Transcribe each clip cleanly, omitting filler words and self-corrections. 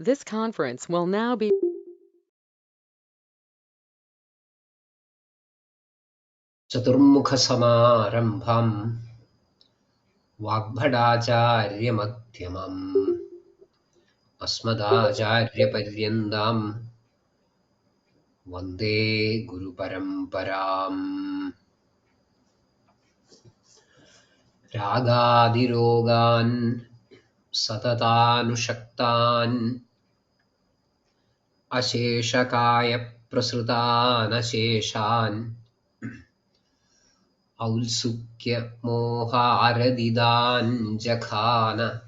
This conference will now be. Chaturmukha Samarambham Vagbhadacharya Madhyamam Asmadacharya Paryandam Vande Guru Paramparam Ragadirogan Satatanushaktan Asheshakaya Prasrutan Asheshan Aulsukya Moha Aradidan Jakhana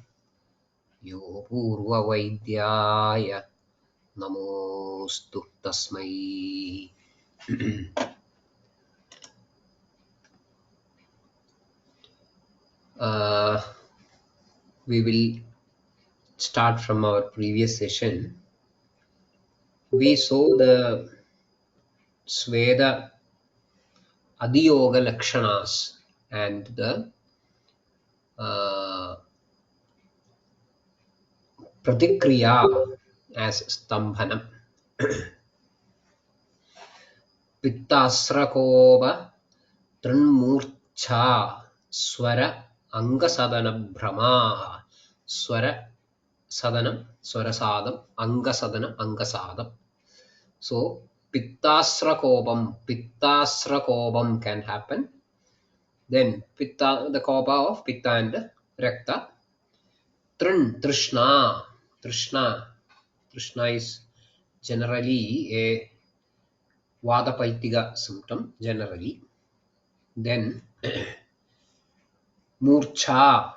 Yo Purva Vaidyaya Namostu Tasmai. We will start from our previous session. We saw the Sweda Adiyoga Lakshanas and the Pratikriya as Stambhanam. Pittasrakova Trinmurcha Swara Angasadana Brahma Swara Sadanam Swarasadam Angasadana Angasadam. So Pittasrakobam can happen. Then Pitta, the kopa of Pitta and Rakta. Trishna is generally a Vadapaitiga symptom generally. Then Murcha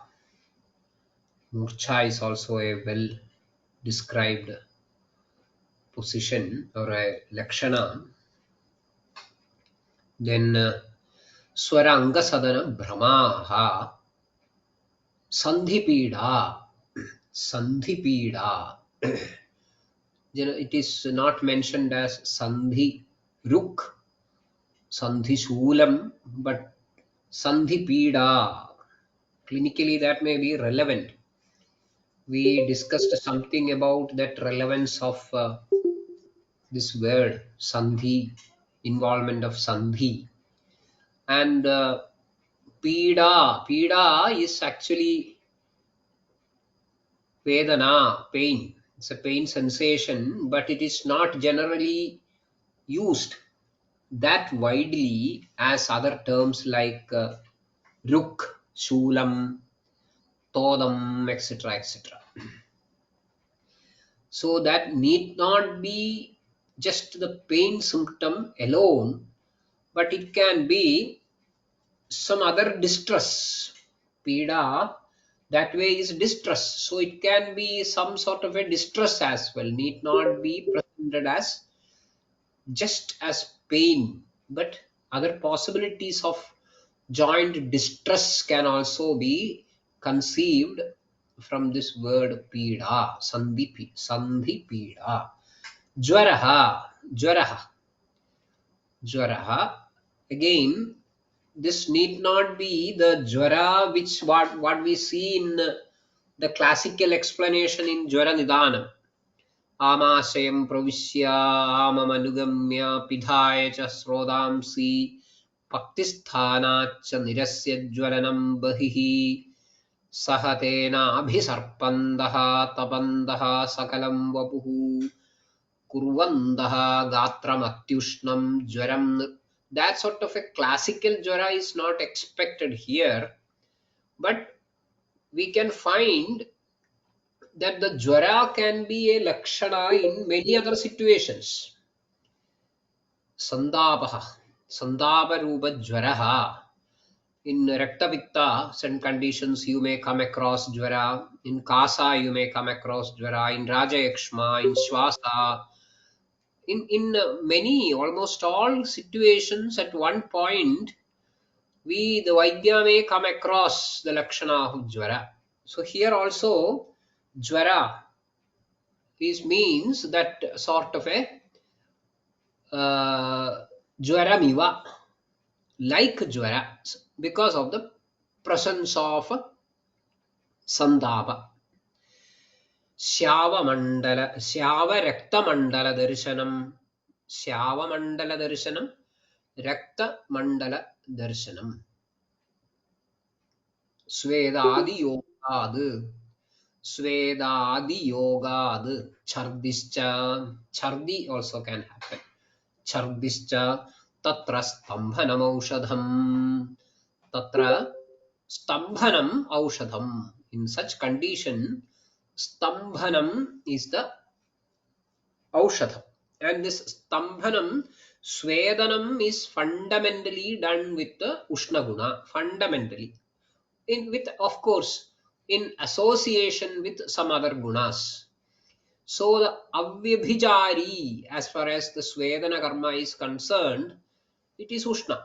is also a well described position or a Lakshana. Then Swaranga Sadana Brahmaha Sandhipida. It is not mentioned as Sandhi Ruk, Sandhi Shulam, but Sandhi Pida. Clinically, that may be relevant. We discussed something about that relevance of this word, Sandhi, involvement of Sandhi. And Pida is actually Vedana, pain. It's a pain sensation, but it is not generally used that widely as other terms like Ruk, Shulam, Todam, etc. etc. So that need not be just the pain symptom alone, but it can be some other distress. Pida, that way is distress. So it can be some sort of a distress as well, need not be presented as just as pain, but other possibilities of joint distress can also be conceived from this word pida, sandhi pida. Jwaraha. Again, this need not be the jwara which what we see in the classical explanation in Jwara Nidanam. आमाशयं प्रविश्य आममनुगम्य पिधाय च स्रोतांसि भक्तिस्थानाच्च निरस्य ज्वलनं बहिः सह तेनाभिसर्पन्दः तपन्दः सकलं वपुः कुर्वन्दः गात्रमत्युष्णं ज्वरं. That sort of a classical jwara is not expected here, but we can find that the jwara can be a lakshana in many other situations. Sandapa rupa jwaraha. In Raktapitta, certain conditions you may come across jwara. In Kasa, you may come across jwara. In Rajayakshma, in Shwasa. In many, almost all situations at one point, the Vaidya may come across the Lakshana of jwara. So here also, jwara means that sort of a jwaramiva, like jwara, because of the presence of sandapa. Ractamandala Darshanam. Mandala Darshanam. Rakta Mandala Darshanam. Swedadi Yogad. Swedadi Yogad. Chardischa. Chardi also can happen. Chardischa. Tatra Stambhanam Aushadham. Tatra Stambhanam Aushadham. In such condition, Stambhanam is the Aushadham. And this Stambhanam, Swedanam is fundamentally done with the Ushna Guna. Fundamentally. With, of course, in association with some other gunas. So the Avyabhijari, as far as the Swedana karma is concerned, it is Ushna.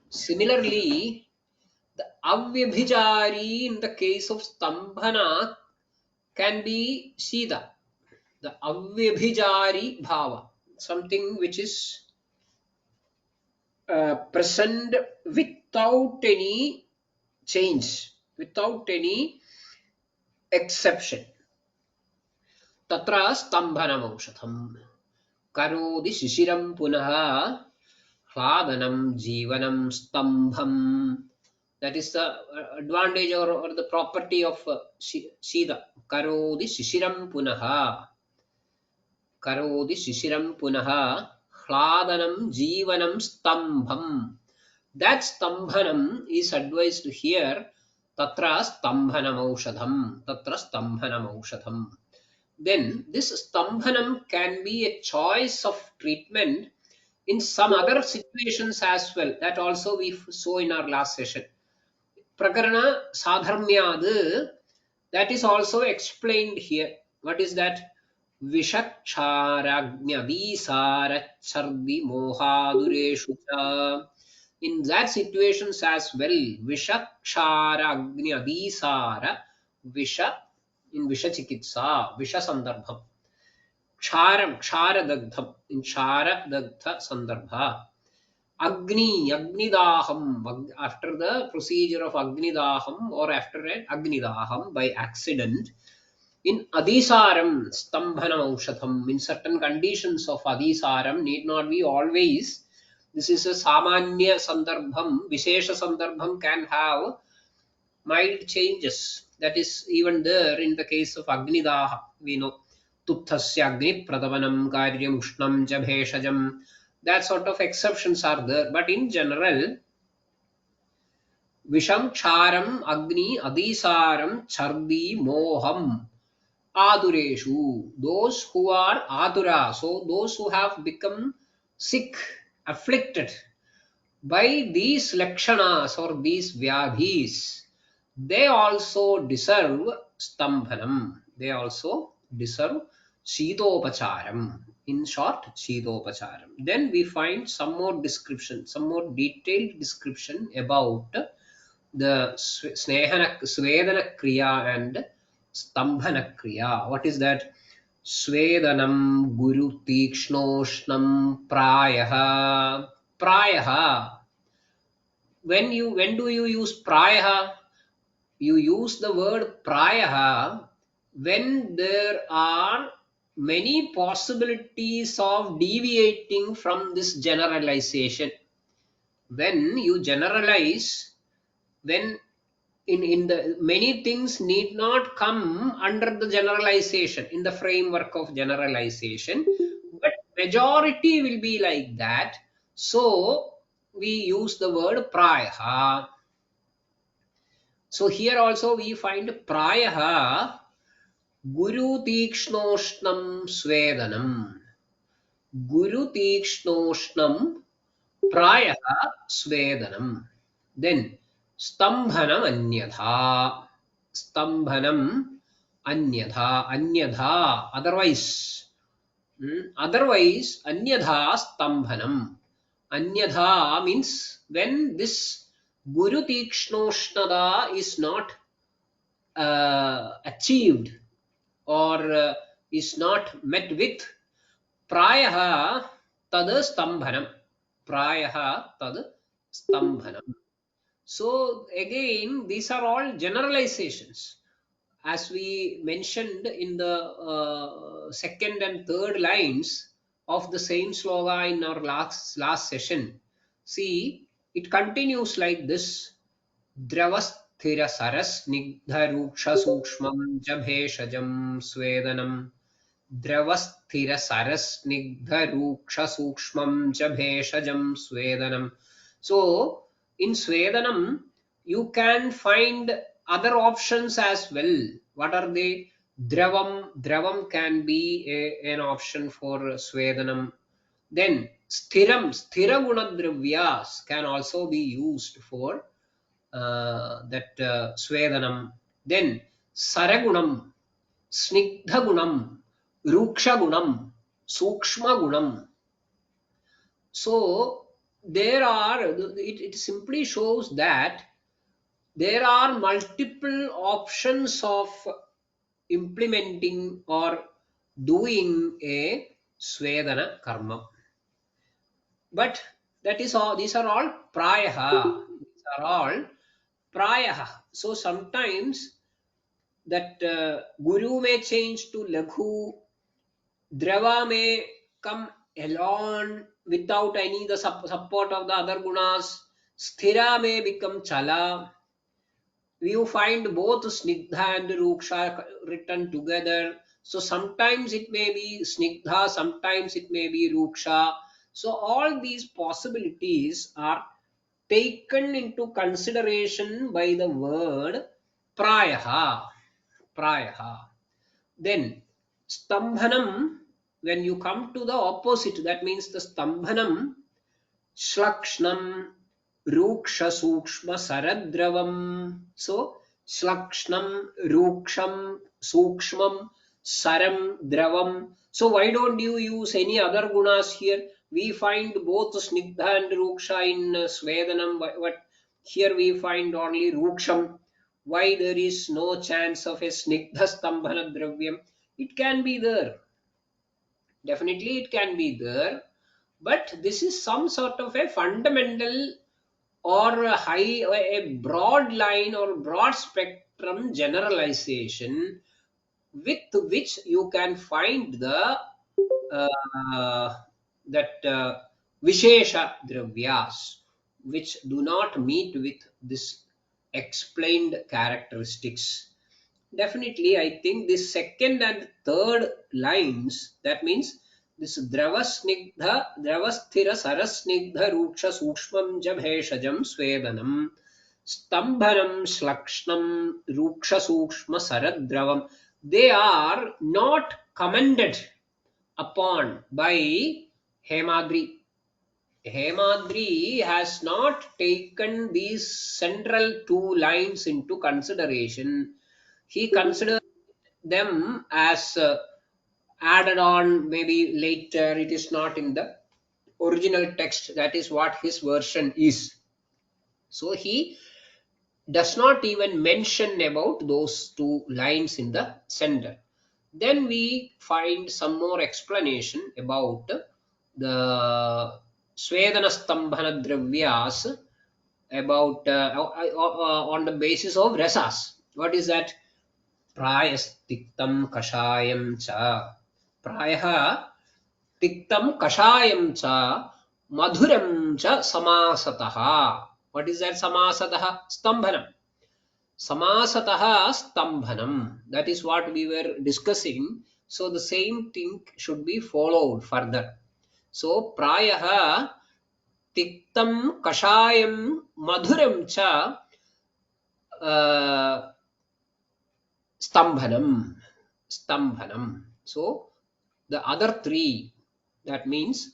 Similarly, the Avyabhijari in the case of Stambhana can be Shida, the Avyabhijari Bhava, something which is present without any change, without any exception. Tatra Stambhanam Aushadham Karodi Shishiram Punaha Hladanam Jivanam Stambham. That is the advantage or the property of Shida. Karodi Shishiram Punaha. Karodi Shishiram Punaha. Hladanam Jivanam Stambham. That Stambhanam is advised here. Tatra Stambhanam Aushadham. Tatra Stambhanam Aushadham. Then this Stambhanam can be a choice of treatment in some other situations as well. That also we saw in our last session. Prakarana Sadharmyad, that is also explained here. What is that? Vishaksharagnadisara chardi mohadureshu cha. In that situations as well, Vishaksharagnadisara, Visha in Vishachikitsa, Visha Sandarbham. Ksharadagdham, in Ksharadagdha Sandarbha. Agnidaham, after the procedure of Agnidaham or after an Agnidaham by accident. In Adisaram, Stambhanam Aushatham, in certain conditions of Adisaram, need not be always. This is a Samanya Sandarbham, Vishesha Sandarbham can have mild changes. That is even there in the case of Agnidaha. We know Tutthasya Agni Pradavanam Karyam Ushnam Jabheshajam. That sort of exceptions are there. But in general, Visham Ksharam Agni Adisaram Chardi Moham Adureshu. Those who are Adura, so those who have become sick, afflicted by these lakshanas or these vyadhis, they also deserve stambhanam. They also deserve shitopacharam. In short, shitopacharam. Then we find some more description, some more detailed description about the Swedana Kriya and Stambhana Kriya. What is that? Swedanam Guru Tikshnoshnam Prayaha. Prayaha. When do you use Prayaha? You use the word Prayaha when there are many possibilities of deviating from this generalization. When you generalize, when in the many things need not come under the generalization, in the framework of generalization, but majority will be like that. So we use the word prayaha. So here also we find prayaha guru tikshnoshnam swedanam. Guru tikshnoshnam prayaha swedanam. Then stambhanam anyadha. Stambhanam anyadha. Anyadha. Otherwise. Otherwise, anyadha stambhanam. Anyadha means when this Guru Tikshnoshnada is not achieved or is not met with prayaha tad stambhanam. Prayaha tad stambhanam. So again, these are all generalizations. as we mentioned in the second and third lines of the same sloga in our last session. See, it continues like this. Dravasthira saras nigdha ruksha sukshmam jabheshajam swedanam. Dravasthira saras nigdha ruksha sukshmam jabheshajam swedanam. So, in swedanam, you can find other options as well. What are they? Dravam can be an option for swedanam. Then sthira guna dravyas can also be used for that swedanam. Then saragunam, snigdhagunam, rukshagunam, sukshmagunam. So it simply shows that there are multiple options of implementing or doing a swedana karma. But that is all, these are all prayaha. These are all prayaha. So sometimes that guru may change to laghu, drava may come alone without any the support of the other gunas, sthira may become chala. You find both snigdha and ruksha written together. So sometimes it may be snigdha, sometimes it may be ruksha. So all these possibilities are taken into consideration by the word prayaha. Prayaha. Then stambhanam, when you come to the opposite, that means the stambhanam, shlakshnam, ruksha sukshma saradravam. So shlakshnam, ruksham, sukshmam, saram, dravam. So why don't you use any other gunas here? We find both snigdha and ruksha in swedanam, but here we find only ruksham. Why there is no chance of a snigdha stambhana dravyam? It can be there. Definitely it can be there, but this is some sort of a fundamental or a high or a broad line or broad spectrum generalization with which you can find the that vishesha dravyas which do not meet with this explained characteristics. Definitely, I think this second and third lines, that means this dravasthira sarasnigdha ruksha sukshmam jabheshajam swedanam stambhanam shlakshnam ruksha sukshma saradravam, they are not commended upon by Hemadri. Hemadri has not taken these central two lines into consideration. He considers them as added on maybe later. It is not in the original text. That is what his version is. So he does not even mention about those two lines in the center. Then we find some more explanation about the Swedana Stambhana Dravyas about on the basis of rasas. What is that? Prayastiktam kashayam cha. Prayaha tiktam kashayam cha madhuram cha samasataha. What is that samasataha? Stambhanam. Samasataha stambhanam. That is what we were discussing. So the same thing should be followed further. So prayaha tiktam kashayam madhuram cha uh, stambhanam. Stambhanam. So the other three, that means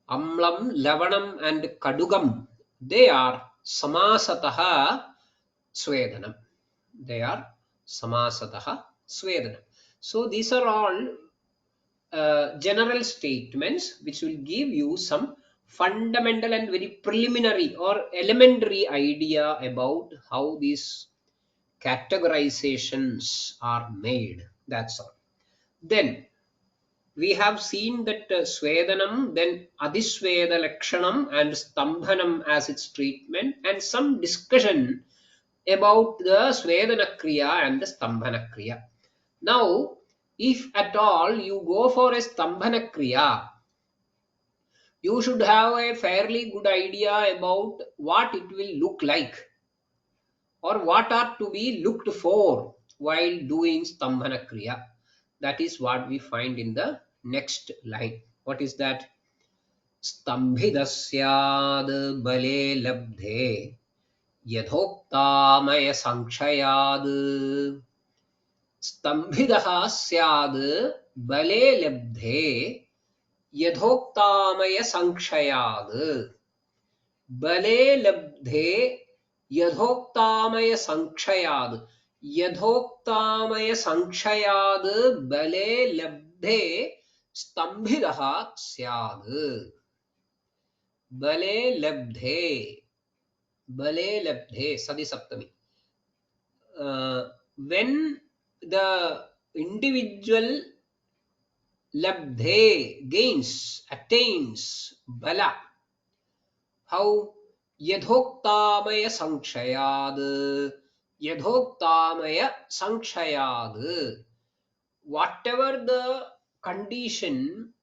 amlam, lavanam and kadugam, they are samasataha swedanam. They are samasataha swedanam. So these are all general statements which will give you some fundamental and very preliminary or elementary idea about how these categorizations are made. That's all. Then we have seen that Swedanam, then Adhisveda Lakshanam and Stambhanam as its treatment, and some discussion about the Swedana Kriya and the Stambhana Kriya. Now, if at all you go for a Stambhana Kriya, you should have a fairly good idea about what it will look like or what are to be looked for while doing Stambhana Kriya. That is what we find in the next line. What is that? स्तम्भिदस्याद् बले लब्धे यथोक्तामय संक्षयाद् स्तम्भिदः स्याद् बले लब्धे यथोक्तामय संक्षयाद् बले लब्धे यथोक्तामय संक्षयाद् यथोक्तामय संक्षयाद् बले लब्धे स्तम्भिदः स्याद् बले लब्धे bale labdhe sadi saptami. When the individual labdhe gains, attains bala, how yadhoktamaya sankhayad, yadhoktamaya sankhayad, whatever the condition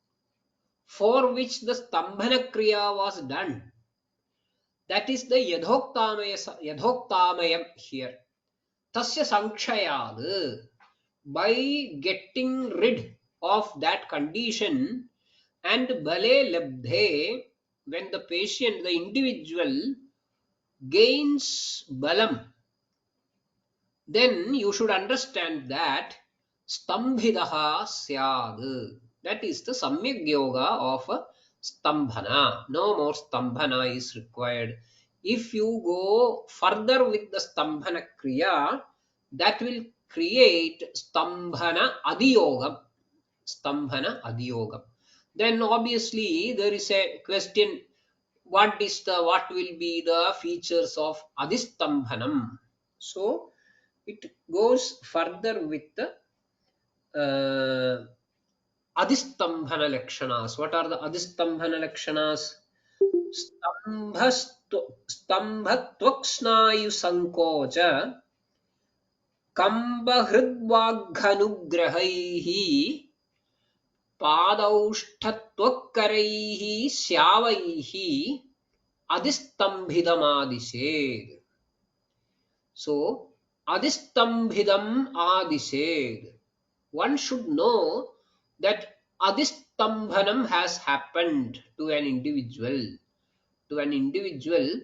for which the stambhana kriya was done, that is the yadhoktamayam here. Tasya sankhayad, by getting rid of that condition, and bale labdhe, when the patient, the individual gains balam, then you should understand that stambhidaha syad. That is the samyak yoga of stambhana. No more stambhana is required. If you go further with the stambhana kriya, that will create stambhana adiyogam. Stambhana adiyogam. Then obviously there is a question: what will be the features of adistambhanam? So it goes further with the adistambhana lakshanas. What are the adistambhana lakshanas? Stambhatvaksnayu sankocha kambahridvaghanugrahaihi padaushtatvakaraihi syavaihi adistambhidamadished. So, adistambhidam adished. One should know that adistambhanam has happened to an individual. To an individual,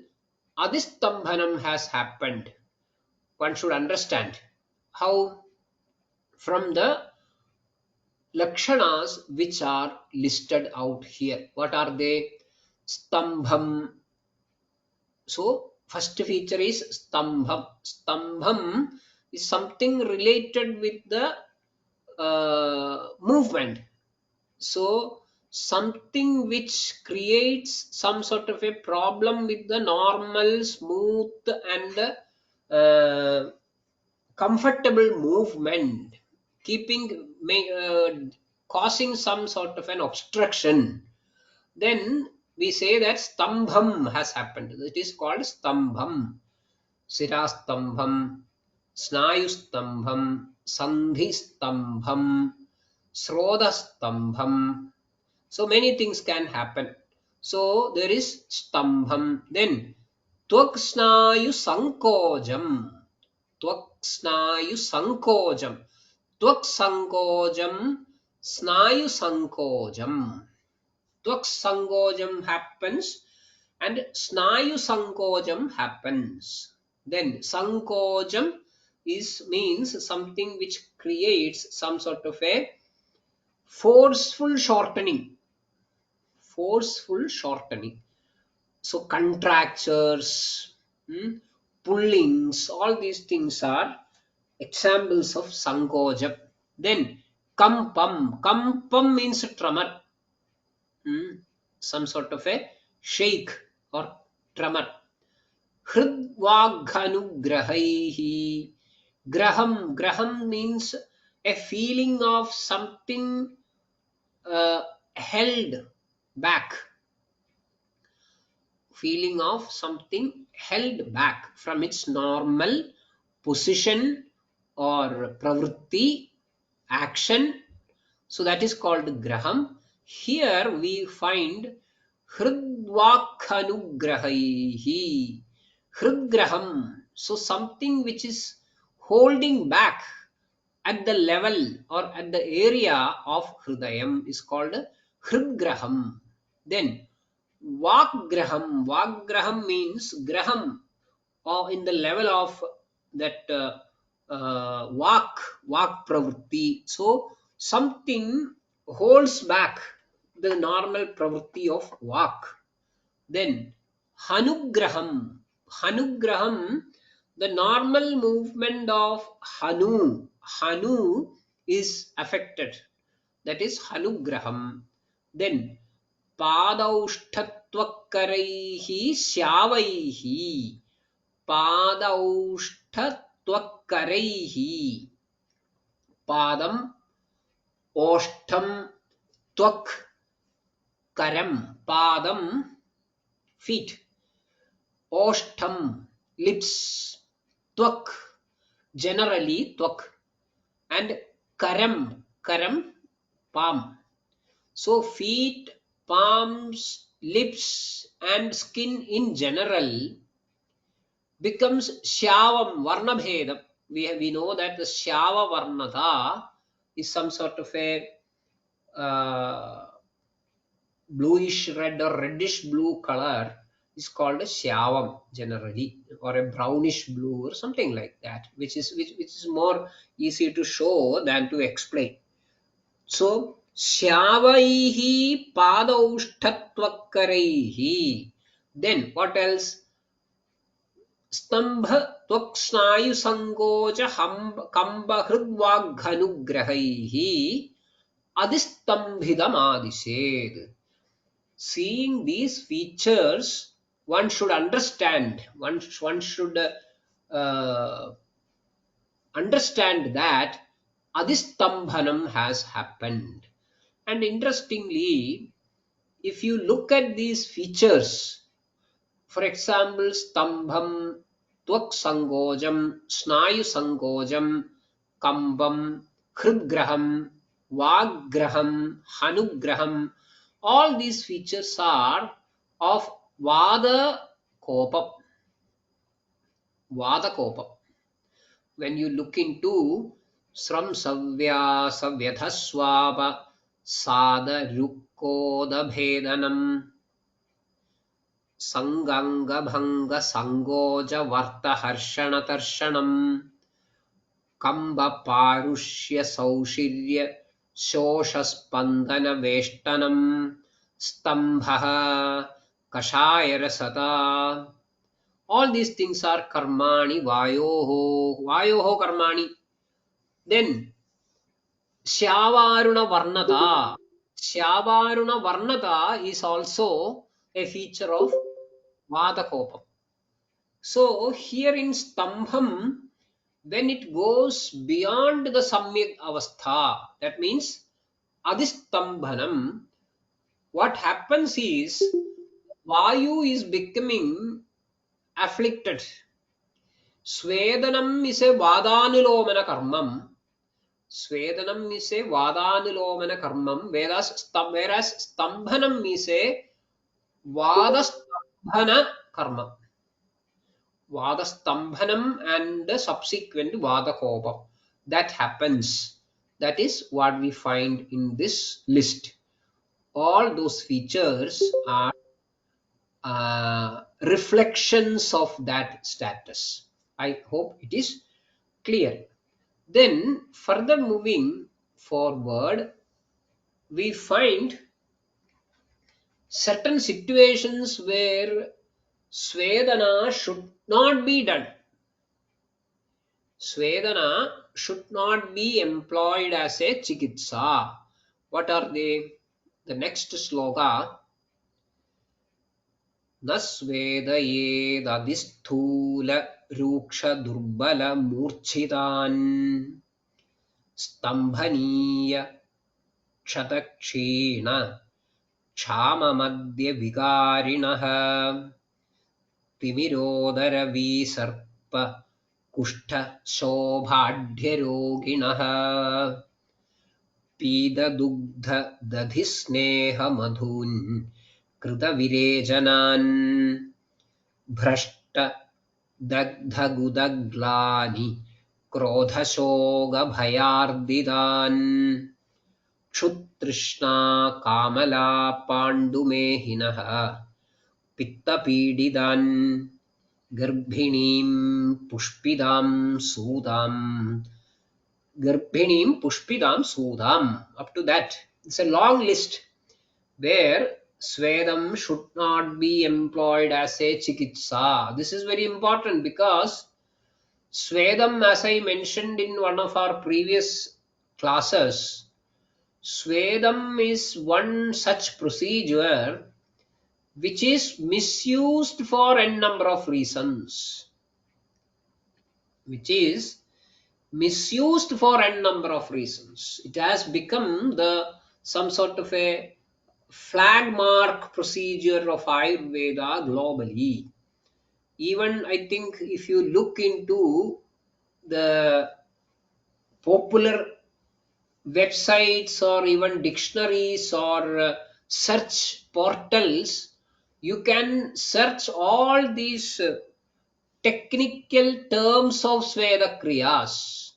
adistambhanam has happened. One should understand how, from the lakshanas which are listed out here. What are they? Stambham. So, first feature is stambham. Stambham is something related with the movement. So, something which creates some sort of a problem with the normal, smooth, and comfortable movement, causing some sort of an obstruction. Then we say that stambham has happened. It is called stambham. Sirastambham, Snayustambham, Sandhistambham, Srodastambham. So many things can happen. So there is stambham. Then Tvaksnayu Sankojam. Tvaksnayu Sankojam. Tvaksankojam, Snayu Sankojam. Tvaksangojam happens and Snayu Sankojam happens. Then Sankojam means something which creates some sort of a forceful shortening. Forceful shortening. So contractures, pullings, all these things are examples of Sankojam. Then Kampam. Kampam means tremor. Some sort of a shake or tremor. Hridvaghanugrahaihi. Graham means a feeling of something held back, feeling of something held back from its normal position or pravritti action. So that is called graham. Here we find hridvakhanugrahaihi. Hridgraham. So something which is holding back at the level or at the area of hridayam is called hridgraham. Then Vagraham. Vagraham means graham or in the level of that vak pravritti. So something holds back the normal pravritti of vak. Then hanugraham. Hanugraham, the normal movement of Hanu is affected. That is hanugraham. Then पादौष्ठत्वकरैः श्यावैः पादौष्ठत्वकरैः पादम ओष्ठम त्वक करम पादम feet ओष्ठम lips त्वक generally त्वक and karam palm. So feet, palms, lips and skin in general becomes shyavam varna bhedam. We know that the shyava varnata is some sort of a bluish red or reddish blue color is called a shyavam generally, or a brownish blue or something like that, which is more easy to show than to explain. So shyavaihi padaushtatvakaraihi. Then what else? स्तंभ त्वक् स्नायु संकोच कंब हृद्वाघ्नुग्रहैः अधिस्तंभितमादिशेत्. Seeing these features, one should understand. One should understand that adhistambhanam has happened. And interestingly, if you look at these features, for example, stambham, twak sangojam, snayu sangojam, kambam, hridgraham, vagraham, hanugraham, all these features are of vada kopam. Vada kopam. When you look into Sram Savya Savyadhaswapa Sada Rukkoda Bhedanam Sanganga Bhanga Sangoja Varta Harshana Tarshanam Kamba Parushya Saushirya Shosha Spandana Veshtanam Stambha Kashayara Sata. All these things are karmani vayoho karmani. Then Shyavaruna Varnata. Shyavaruna Varnata is also a feature of Vadakopam. So here in Stambham, when it goes beyond the Samyak Avastha, that means Adhistambhanam, what happens is Vayu is becoming afflicted. Swedanam is a Vadanulomana karmam. Swedanam is a Vadanulomana karmam, whereas Stambhanam is a Vadastambhana karma. Vadastambhanam and the subsequent Vadakopam. That happens. That is what we find in this list. All those features are reflections of that status. I hope it is clear. Then further moving forward, we find certain situations where Svedana should not be done. Svedana should not be employed as a chikitsa. What are they? The next sloka. न स्वेदयेदधिस्थूल रूक्ष दुर्बल मूर्छितान् स्तम्भनीय क्षतक्षीण क्षाममद्य विकारिणः. तिमिरोदरवीसर्प कुष्ठशोभाढ्यरोगिणः पीददुग्धदधिस्नेहमधून् कृतविरेचनान् भ्रष्टदग्धगुदग्लानि क्रोधशोकभयार्दितान् क्षुत्तृष्णा कामला पाण्डुमेहिनः पित्तपीडितान् गर्भिणीं पुष्पितां सूतां up to that. It's a long list where Svedam should not be employed as a chikitsa. This is very important because Svedam, as I mentioned in one of our previous classes, Svedam is one such procedure which is misused for n number of reasons. Which is misused for n number of reasons. It has become the some sort of a flag mark procedure of Ayurveda globally. Even I think if you look into the popular websites or even dictionaries or search portals, you can search all these technical terms of Sveda Kriyas,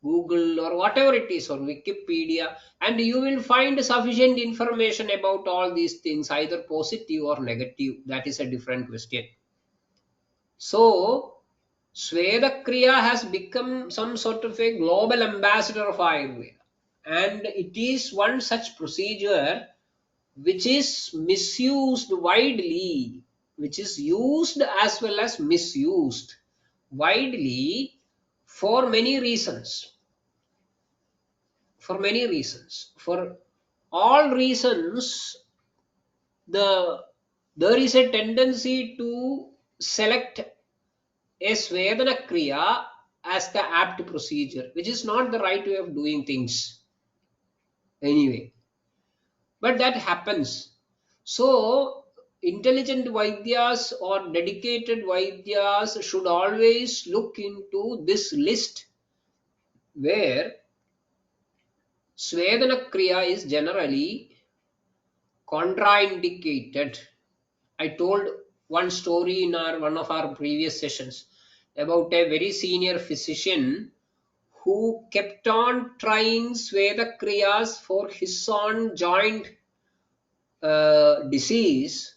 Google or whatever it is, or Wikipedia, and you will find sufficient information about all these things, either positive or negative. That is a different question. So, Sweda Kriya has become some sort of a global ambassador of Ayurveda, and it is one such procedure which is misused widely, which is used as well as misused widely for many reasons. For many reasons. For all reasons, the there is a tendency to select a Svedana Kriya as the apt procedure, which is not the right way of doing things anyway. But that happens. So, intelligent Vaidyas or dedicated Vaidyas should always look into this list where Svedana Kriya is generally contraindicated. I told one story in one of our previous sessions about a very senior physician who kept on trying Sveda Kriyas for his own joint disease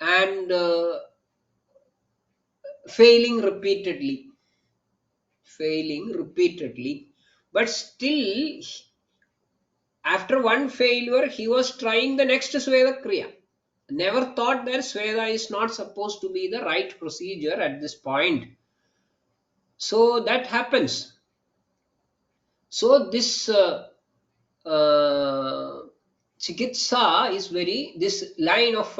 and failing repeatedly, failing repeatedly. But still, after one failure, he was trying the next Sveda Kriya. Never thought that Sveda is not supposed to be the right procedure at this point. So that happens. So this chikitsa is very, this line of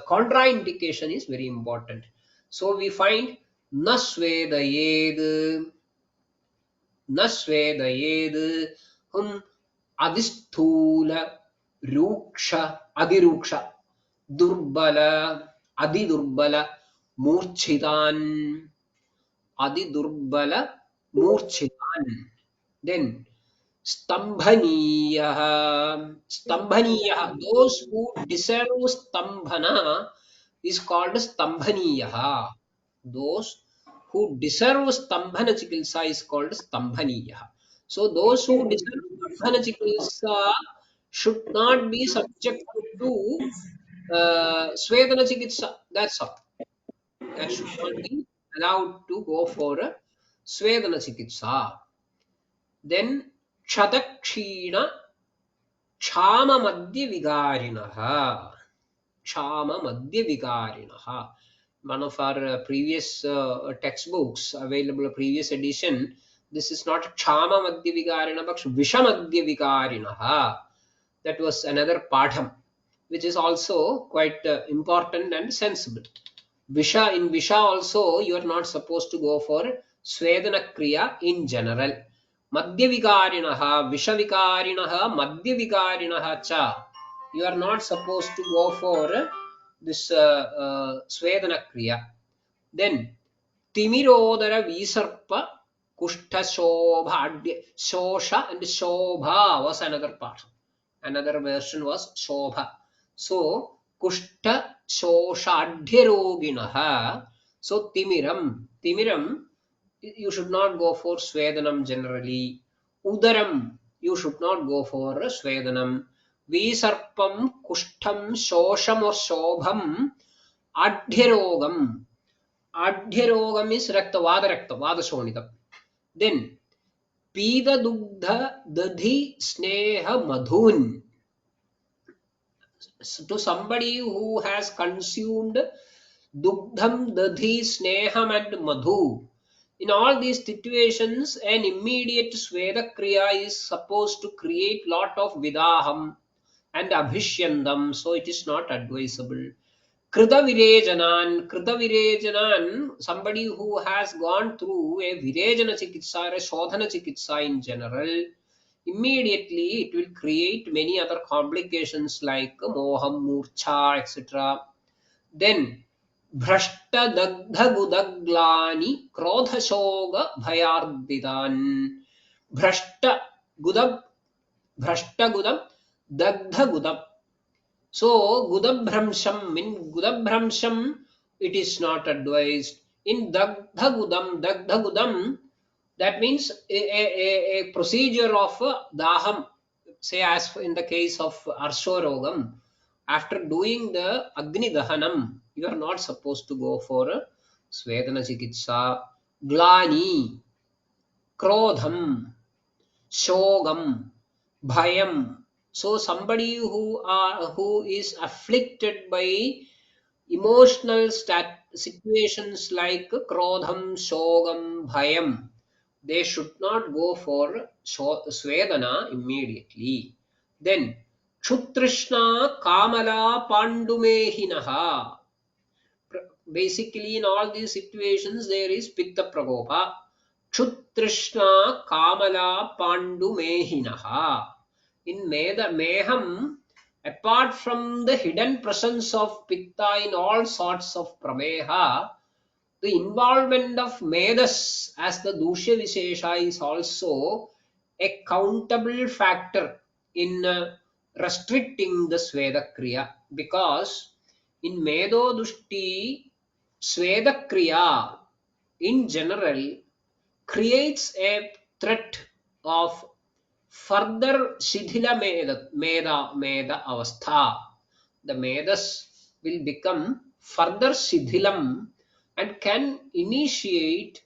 contraindication is very important. So we find nasvedayed, nasvedayed, adisthula, ruksha, adiruksha, durbala, adidurbala, murchitan, adidurbala, murchitan. Then Stambhaniyah. Stambhaniyah. Those who deserve Stambhana is called Stambhaniyah. Those who deserve Stambhana Chikilsa is called Stambhaniyah. So those who deserve Stambhana Chikilsa should not be subjected to Svedana Chikitsa. That's all. That should not be allowed to go for a Svedana Chikitsa. Then Kshatakshina Kshama Madhya Vigarinaha. Kshama Madhya Vigarinaha. One of our previous textbooks available, previous edition, this is not Kshama Madhya Vigarina, but Visha Madhya Vigarinaha. That was another Padham, which is also quite important and sensible. Visha, in Visha also, you are not supposed to go for Svedana Kriya in general. Madhyavikarinaha, Vishavikarinaha, Madhyavikarinaha cha. You are not supposed to go for this Svedana Kriya. Then Timirodara Visarpa Kushta Shobha Shosha and Shobha was another part. Another version was Shobha. So Kushta Shosha Adhyaroginaha. So Timiram, you should not go for Swedanam generally. Udaram, you should not go for Swedanam. Visarpam, Kushtam, Shosham or Shobham, Adhyarogam. Adhyarogam is Rakta, Vada Shonitam. Then, Pida Dugdha Dadhi Sneha Madhun. To somebody who has consumed Dugdham, Dadhi, Sneham and Madhu. In all these situations, an immediate Sweda Kriya is supposed to create lot of Vidaham and Abhishyandam, so it is not advisable. Krita Virejanan, somebody who has gone through a Virejana Chikitsa or a Shodhana Chikitsa in general, immediately it will create many other complications like Moham, Murcha, etc. Then Bhrashta Dagdha Gudaglani Krodha Shoga Bhayardidan. Bhrashta Gudab Bhrashta Gudam Dagdha Gudam. So Gudabhramsham, in Gudabhramsham it is not advised. In Dagdha Gudam, that means a procedure of Daham, say as in the case of Arshorogam, after doing the Agni Dahanam, you are not supposed to go for Svedana Chikitsa, Glani, Krodham, Shogam, Bhayam. So somebody who is afflicted by emotional situations like Krodham, Shogam, Bhayam, they should not go for Svedana immediately. Then Kshutrishna Kamala Pandumehinaha. Basically, in all these situations, there is Pitta Prakopa. Kshutrishna Kamala Pandumehinaha. In Meham, apart from the hidden presence of Pitta in all sorts of Prameha, the involvement of Medas as the Dushya Vishesha is also a countable factor in restricting the Sweda Kriya, because in Medo Dushti, Sweda Kriya in general creates a threat of further Shidhila Meda Avastha. The Medas will become further Shidhilam and can initiate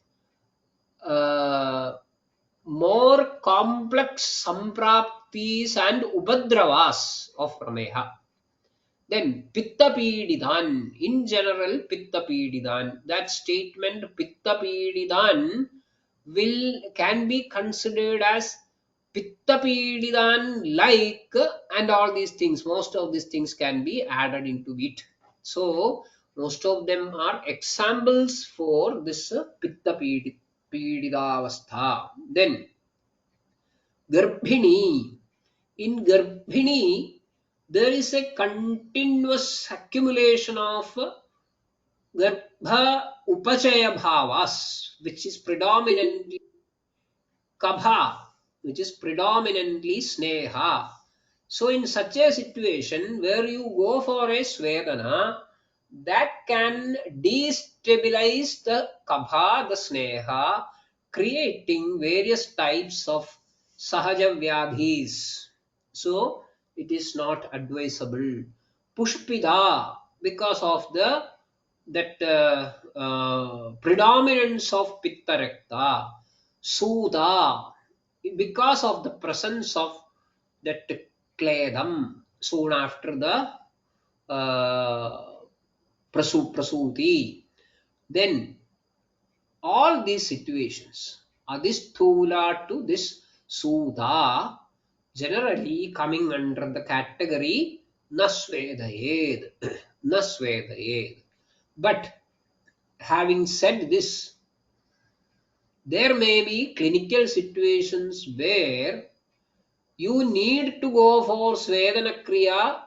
uh, more complex sampraptis and ubadravas of Rameha. Then Pitta Pididan, in general Pitta Pididan, that statement Pitta Pididan can be considered as Pitta Pididan like, and all these things, most of these things can be added into it. So most of them are examples for this Pitta Pididavastha. Then Garbhini. In Garbhini, there is a continuous accumulation of Garbha Upachaya Bhavas, which is predominantly Kabha, which is predominantly Sneha. So, in such a situation where you go for a Svedana, that can destabilize the Kabha, the Sneha, creating various types of Sahaja Vyadhis. So, it is not advisable. Pushpida, because of the that predominance of Pitta Rakta. Sudha, because of the presence of that Kledam soon after the Prasuti. Then all these situations are this Thula to this Sudha, generally coming under the category Nasvedayed. Nasvedayed. But having said this, there may be clinical situations where you need to go for Svedana Kriya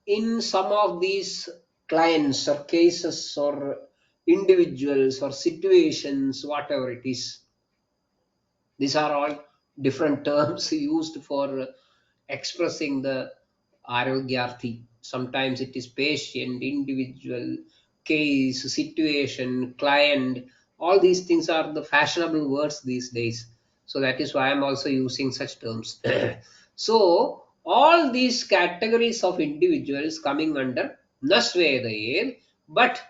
in some of these clients or cases or individuals or situations, whatever it is. These are all different terms used for expressing the Arogyarthi. Sometimes it is patient, individual, case, situation, client. All these things are the fashionable words these days. So that is why I'm also using such terms. So all these categories of individuals coming under Nasvedayed, but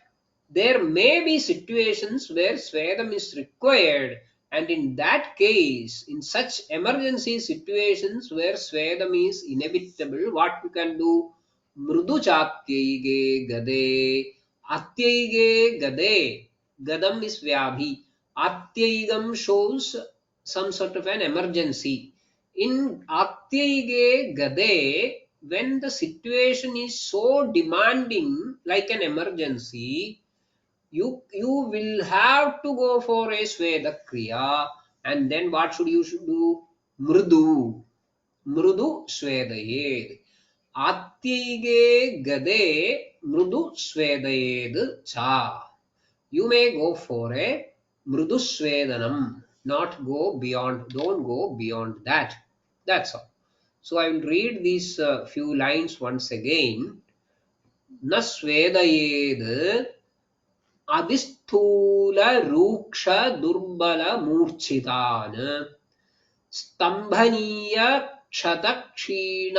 there may be situations where Svedam is required, and in that case, in such emergency situations where Svedam is inevitable, what you can do? Mrudu chakyaige gade. Atyaige gade. Gadam is vyabhi. Atyaigam shows some sort of an emergency. In Atyaige gade, when the situation is so demanding, like an emergency, you will have to go for a Sweda Kriya, and then what should do? Mrudu. Mrudu Swedayed. Atyige Gade Mrudu Swedayed Cha. You may go for a Mrudu Swedanam, not go beyond, don't go beyond that. That's all. So I will read these few lines once again. Na Swedayed अधिस्थूल रूक्ष दुर्बल मूर्छितान् स्तंभनीय क्षत क्षीण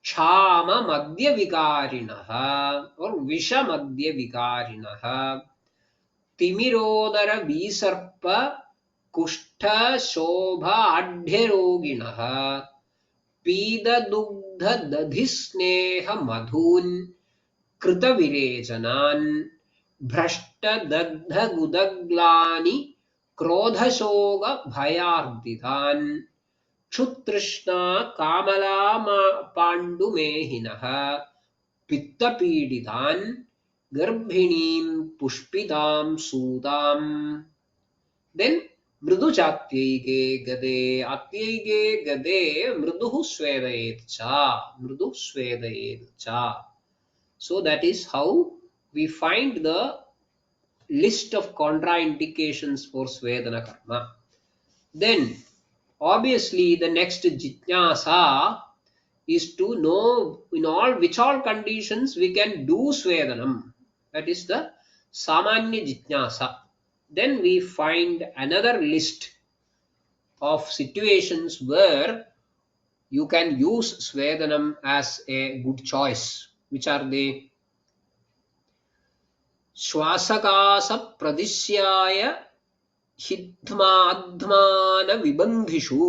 क्षाम मध्य विकारिणः और विष मध्य विकारिणः तिमिरोदर विसर्प कुष्ठ शोभ आढ्य रोगिणः पीद दुग्ध दधि स्नेह मधून् कृत विरेचनान् भ्रष्ट दग्ध गुदग्लानि क्रोधशोक भयार्दितान् क्षुतृष्णा कामला पाण्डुमेहिनः पित्तपीडितान् गर्भिणीं पुष्पितां सूताम्. Then मृदु चात्यैगे गदे अत्यैगे गदे मृदुः स्वेदयेत् च मृदु स्वेदयेत् च. So that is how we find the list of contraindications for Svedana karma. Then obviously the next jitnasa is to know in all conditions we can do Svedanam. That is the Samanya jitnasa. Then we find another list of situations where you can use Svedanam as a good choice. Which are they? श्वासकाश प्रदिश्याय हिध्माध्मान विबन्धिषु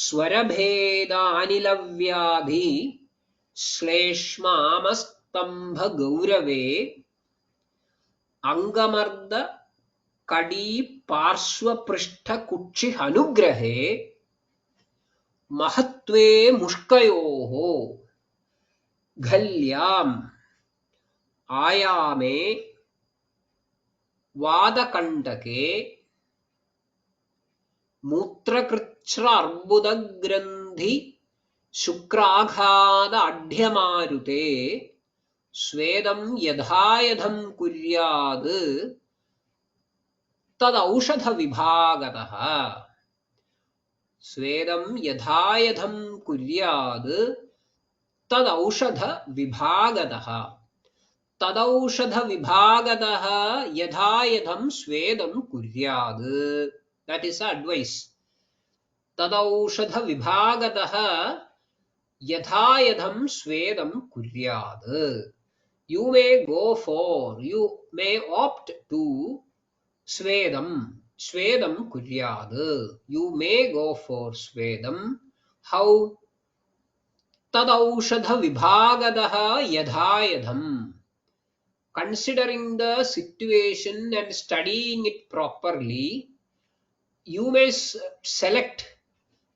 स्वरभेदानिलव्याधि श्लेष्मामस्तंभ गौरवे अंगमर्द कडी पार्श्वपृष्ठ कुक्षि अनुग्रहे महत्वे मुष्कयोः घल्याम् आयामे वादकंटके मूत्रकृच्छ्र अर्बुदग्रंथि शुक्राघात अढ्यमारुते स्वेदं यथायथं कुर्यात् तदौषध विभागतः. स्वेदं यथायथं कुर्यात् तदौषध विभागतः. तदौषध विभागतः यथायथं स्वेदं कुर्यात्. That is advice. तदौषध विभागतः यथायथं स्वेदं कुर्यात्. You may go for, you may opt to Swedam. Swedam kuryad. You may go for Swedam. How? Tadaushadha vibhagadaha yadhayadham. Considering the situation and studying it properly, you may select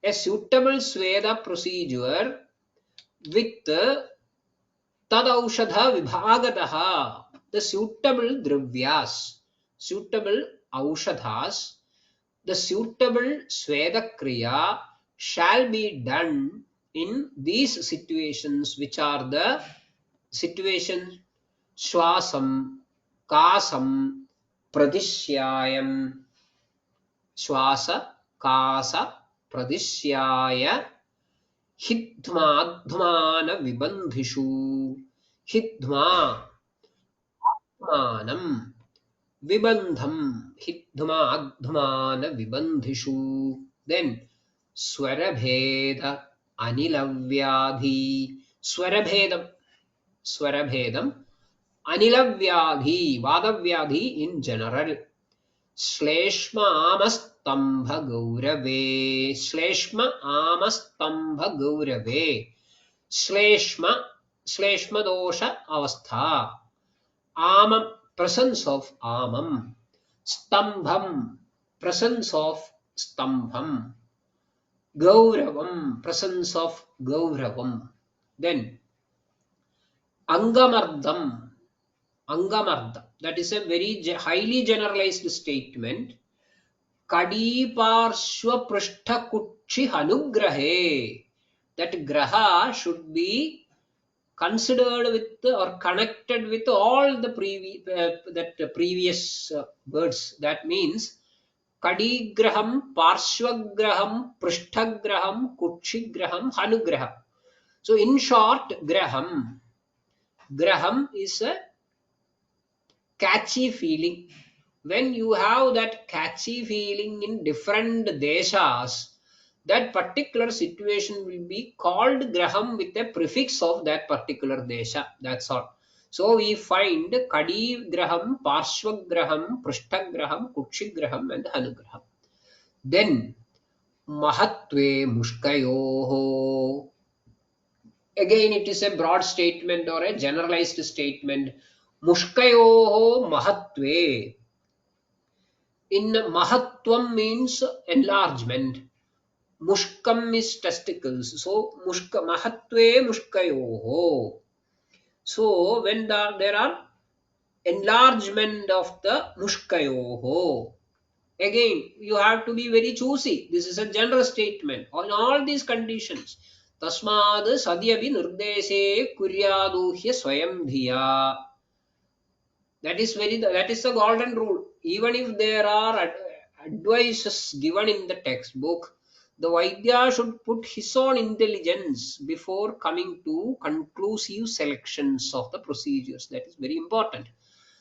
a suitable Sweda procedure with Tadaushadha vibhagadaha, the suitable dravyas, suitable aushadhas, the suitable Sweda Kriya shall be done in these situations, which are the situation, Swasam, Kasam, Pradishyayam, Swasa, Kasa, Pradishyaya, Hidmadhmana Vibandhishu, Hidma, Manam, Vibandham, Hidmadhmana Vibandhishu. Then Swarabheda, Anilavyadhi, Swarabhedam, Swarabhedam, Anilavyadhi, Vadavyadhi in general. Shleshma Amastambha Gaurave, Shleshma Amastambha Gaurave, Shleshma, Shleshma Dosha Avastha, Amam, presence of Amam, Stambham, presence of Stambham, Gauravam, presence of Gauravam. Then Angamardam, Angamarda, that is a very highly generalized statement. Kadiparshva Prishta Kutchi Hanugrahe. That graha should be considered with or connected with all the previous words. That means Kadigraham, Parshvagraham, Prishtagraham, Kutshigraham, Hanugraham. So in short, Graham. Graham is a catchy feeling. When you have that catchy feeling in different deshas, that particular situation will be called graham with a prefix of that particular desha. That's all. So we find Kadi Graham, Parshva Graham, Prishta Graham, Kutshi Graham, and Hanugraham. Then Mahatve Mushkayoho. Again, it is a broad statement or a generalized statement. Mushkayoho Mahatve. In Mahatvam means enlargement. Mushkam is testicles. So Mushka Mahatve Mushkayoho. So when there are enlargement of the Mushkayoho, again you have to be very choosy. This is a general statement on all these conditions. Tasmad sadhyavi nirdeshe kuryaduhya swayam dhiya. That is the golden rule. Even if there are advices given in the textbook, the Vaidya should put his own intelligence before coming to conclusive selections of the procedures. That is very important.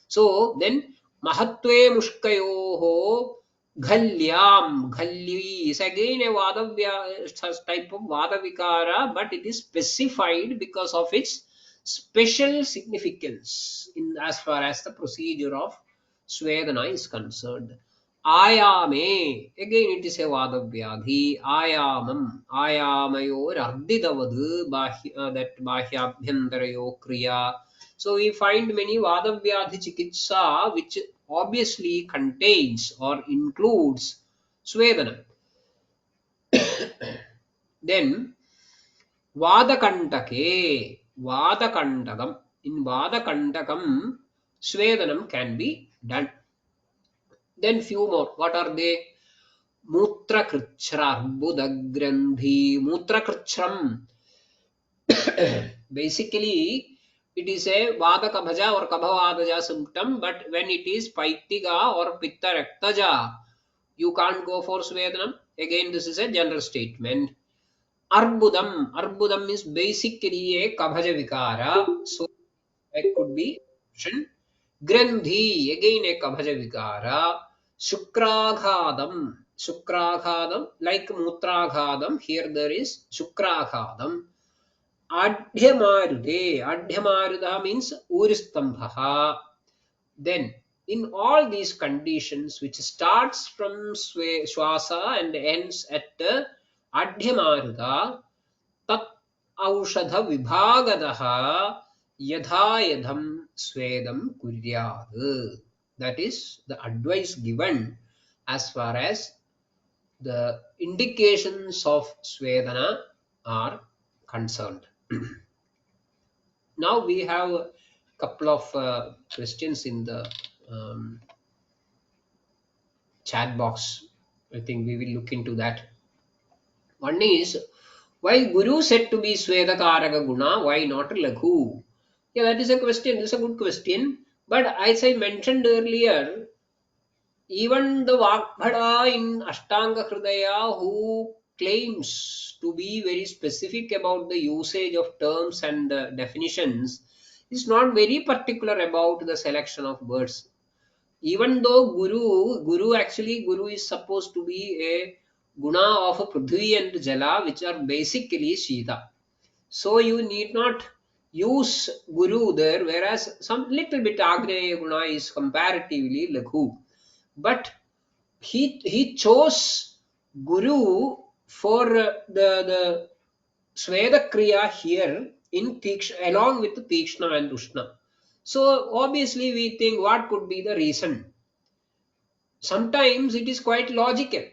So then Mahatve Mushkayoho Ghalyam. Ghalyi is again a type of Vadavikara, but it is specified because of its special significance in as far as the procedure of Svedana is concerned. Ayame, again it is a Vadavyadhi. Ayamam, Ayamayor Ardidavad, that Bahyabhyandarayo Kriya. So we find many Vadavyadhi Chikitsa which obviously contains or includes Svedana. Then Vadakantake, Vadakantakam. In Vadakantakam, Svedanam can be done. Then few more. What are they? Mutrakritsra, Budagrandhi, Mutrakritsram. Basically, it is a Vada Kabhaja or Kabhavadaja symptom, but when it is Paitiga or Pitta Raktaja, you can't go for Svedanam. Again, this is a general statement. Arbudam. Arbudam is basically a Kabhaja Vikara. So it could be option. Grandhi, again a Kabhaja Vikara. Shukraghadam. Shukraghadam, like Mutraghadam, here there is Shukraghadam. Adhyamarude. Adhyamaruda means Uristambha. Then, in all these conditions, which starts from Swasa and ends at Adhyamaruda, Tat Aushadha Vibhagadaha Yadha Yadham Swedam Kuryad. That is the advice given as far as the indications of Swedana are concerned. Now we have a couple of questions in the chat box. I think we will look into that. One is, why Guru said to be Swedakaraka Guna, why not Laghu? Yeah, that is a question. That's a good question. But as I mentioned earlier, even the Vagbhada in Ashtanga Hridaya who claims to be very specific about the usage of terms and definitions is not very particular about the selection of words. Even though Guru is supposed to be a guna of Prithvi and Jala, which are basically Shita. So you need not use Guru there, whereas some little bit Agneya Guna is comparatively Laghu. But he chose Guru for the Sweda Kriya here in along with Tikshna and Ushna. So obviously we think what could be the reason. Sometimes it is quite logical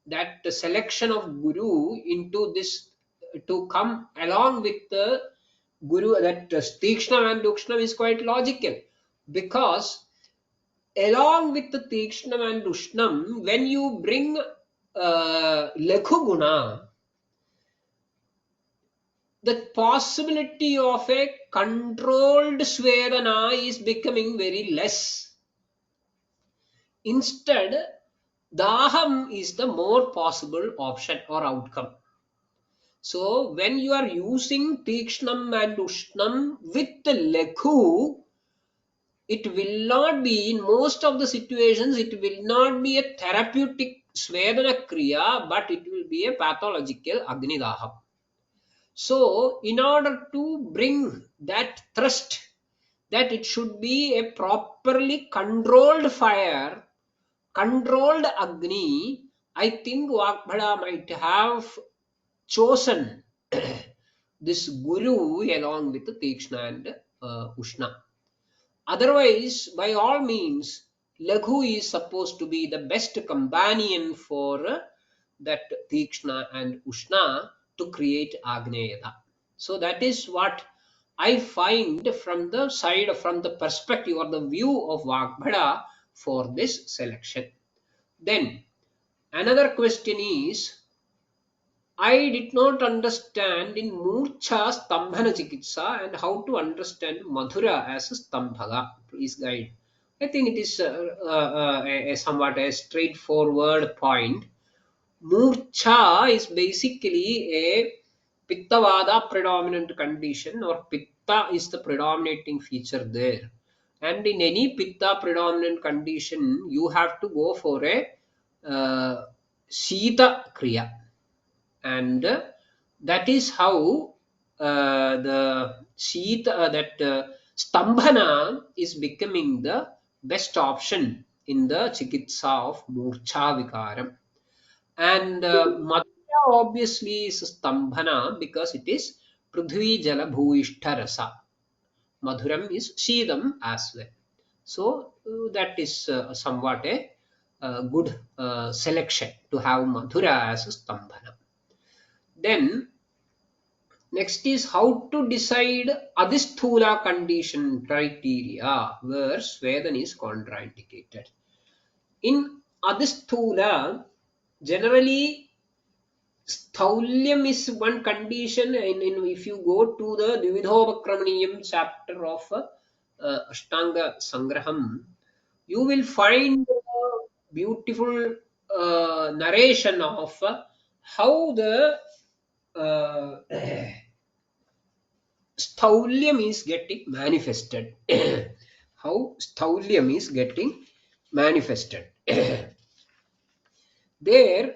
that the selection of Guru into this to come along with the Guru, that Tikshna and Ukshna is quite logical, because along with the Tikshnam and Ushnam, when you bring Lakhu Guna, the possibility of a controlled Svedana is becoming very less. Instead, Daham is the more possible option or outcome. So, when you are using Tikshnam and Ushnam with the Lakhu, it will not be, in most of the situations, it will not be a therapeutic Svedana Kriya, but it will be a pathological Agnidaha. So, in order to bring that thrust, that it should be a properly controlled fire, controlled Agni, I think Vagbhada might have chosen this Guru along with the Tikshna and Ushna. Otherwise, by all means, Laghu is supposed to be the best companion for that Tikshna and Ushna to create Agneyata. So that is what I find from the side, from the perspective or the view of Vagbhada for this selection. Then another question is, I did not understand in Murcha Stambhana Chikitsa and how to understand Madhura as a Stambhaga. Please guide. I think it is a somewhat a straightforward point. Murcha is basically a Pittavada predominant condition, or Pitta is the predominating feature there. And in any Pitta predominant condition, you have to go for a Sita Kriya, and that is how the sheath that stambhana is becoming the best option in the chikitsa of murcha vikaram. And madhya obviously is stambhana because it is prithvi jala bhuishta rasa. Madhuram is sheedam as well. So that is somewhat a good selection to have madhura as a stambhana. Then next is how to decide adhisthula condition criteria where Svedan is contraindicated. In adhisthula, generally Staulyam is one condition. If you go to the Dvividhopakramaniyam chapter of Ashtanga Sangraham, you will find a beautiful narration of how the uh, Staulyam is getting manifested. How Staulyam is getting manifested. There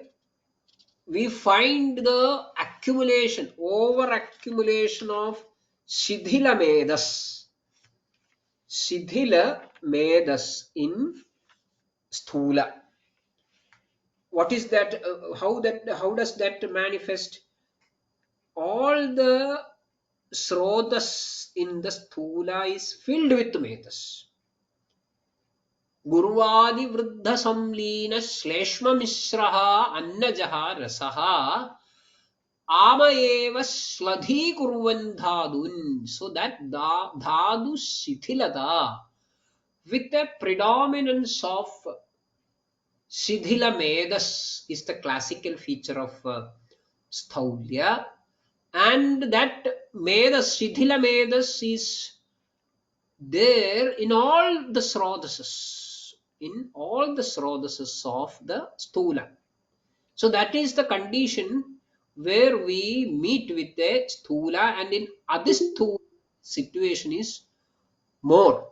we find the accumulation, over accumulation of Shidhila Medas. Shidhila Medas in Sthula. What is that? How does that manifest? All the Srotas in the Sthula is filled with Medas. गुरुवादि वृद्ध संलीन श्लेष्म मिश्रः अन्नजः रसः आम एव श्लथीकुर्वन् धातून्. So that dhatu shithilata with a predominance of shithila medas is the classical feature of Sthaulya, and that medas, shithila medas is there in all the srodhases, in all the srodhases of the stula. So that is the condition where we meet with the stula, and in adhisthula situation is more,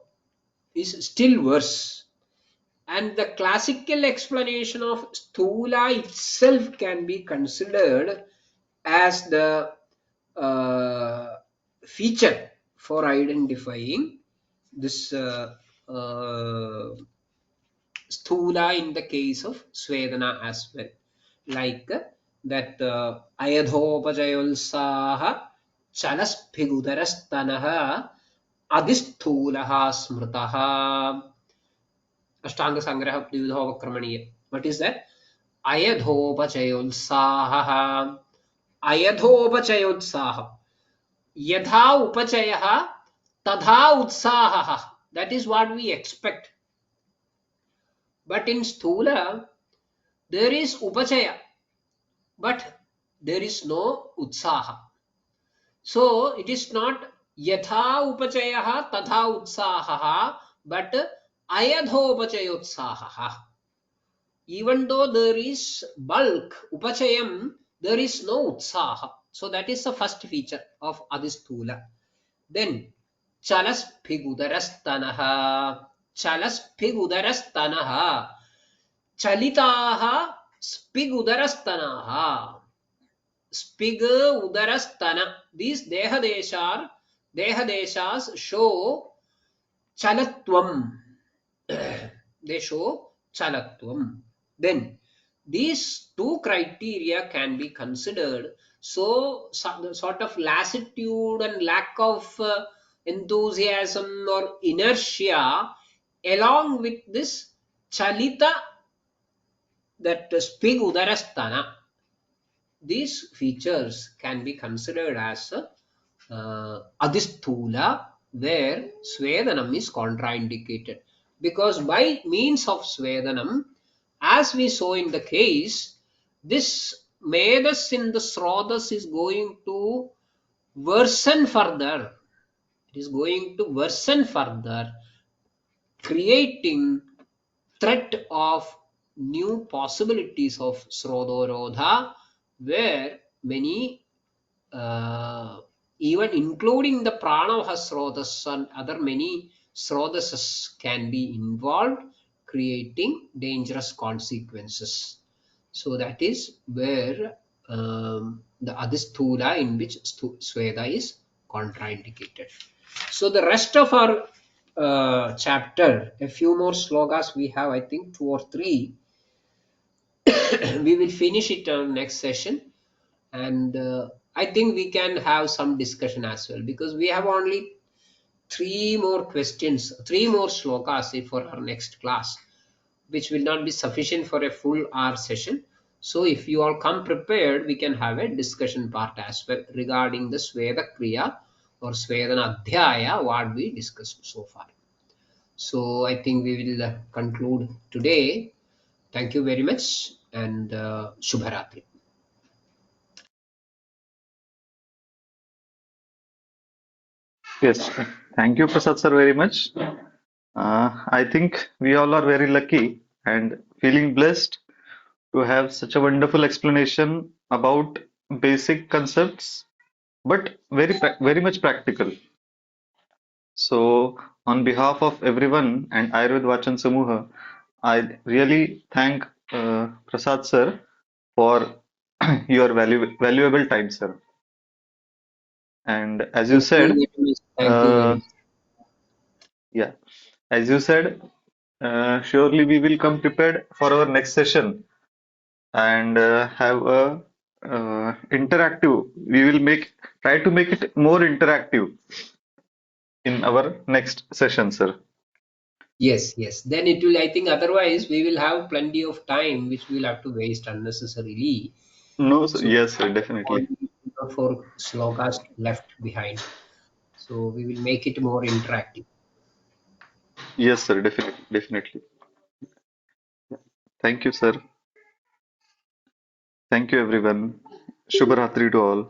is still worse. And the classical explanation of stula itself can be considered as the uh, feature for identifying this sthula in the case of Svedana as well. Like that ayadhopajayolsaha chalaspigudarastanah adhisthulaha smritaha ashtanga sangraha dvidhavakramaniya. What is that? Ayadhopachayolsaha. Ayadhopachayotsaha. Yadha upachayah tadha utsaha. That is what we expect. But in sthula, there is upachaya, but there is no utsaha. So it is not yatha upachayah tadha utsaha, but ayadhopachayotsaha. Even though there is bulk, upachayam, there is no utsaha. So that is the first feature of adhisthula. Then chalaspigudarastanah. Chalaspigudarastanah. Chalitaha spigudarastanah. Spig udarastana. These dehadeshas show chalatvam. They show chalatvam. Then these two criteria can be considered. So sort of lassitude and lack of enthusiasm or inertia along with this chalita, that spig udarastana, these features can be considered as adhisthula, where Swedanam is contraindicated. Because by means of Swedanam, as we saw in the case, this Medas in the Srodhas is going to worsen further. It is going to worsen further, creating threat of new possibilities of Srodhorodha, where many even including the pranavaha srodhas and other many srodhasas can be involved, creating dangerous consequences. So that is where the adhisthula, in which sweda is contraindicated. So the rest of our chapter, a few more slokas we have, I think 2 or 3. We will finish it on next session, and I think we can have some discussion as well, because we have only 3 more slokas for our next class, which will not be sufficient for a full hour session. So if you all come prepared, we can have a discussion part as well regarding the Sweda Kriya or Svedana Adhyaya, what we discussed so far. So I think we will conclude today. Thank you very much, and Shubharatri. Yes, thank you, Prasad sir, very much. I think we all are very lucky and feeling blessed to have such a wonderful explanation about basic concepts, but very much practical. So, on behalf of everyone and Ayurved Vachan Samuha, I really thank Prasad sir for your valuable time, sir. And as you Thank you said, very much. Thank you very uh, much. yeah, as you said, surely we will come prepared for our next session and have a interactive. We will try to make it more interactive in our next session, sir. Yes, yes. Then it will, I think, otherwise we will have plenty of time which we will have to waste unnecessarily. No, sir. So Yes, sir, definitely. only 4 slokas left behind. So we will make it more interactive. Yes, sir, definitely. Thank you, sir. Thank you, everyone. Shubharatri to all.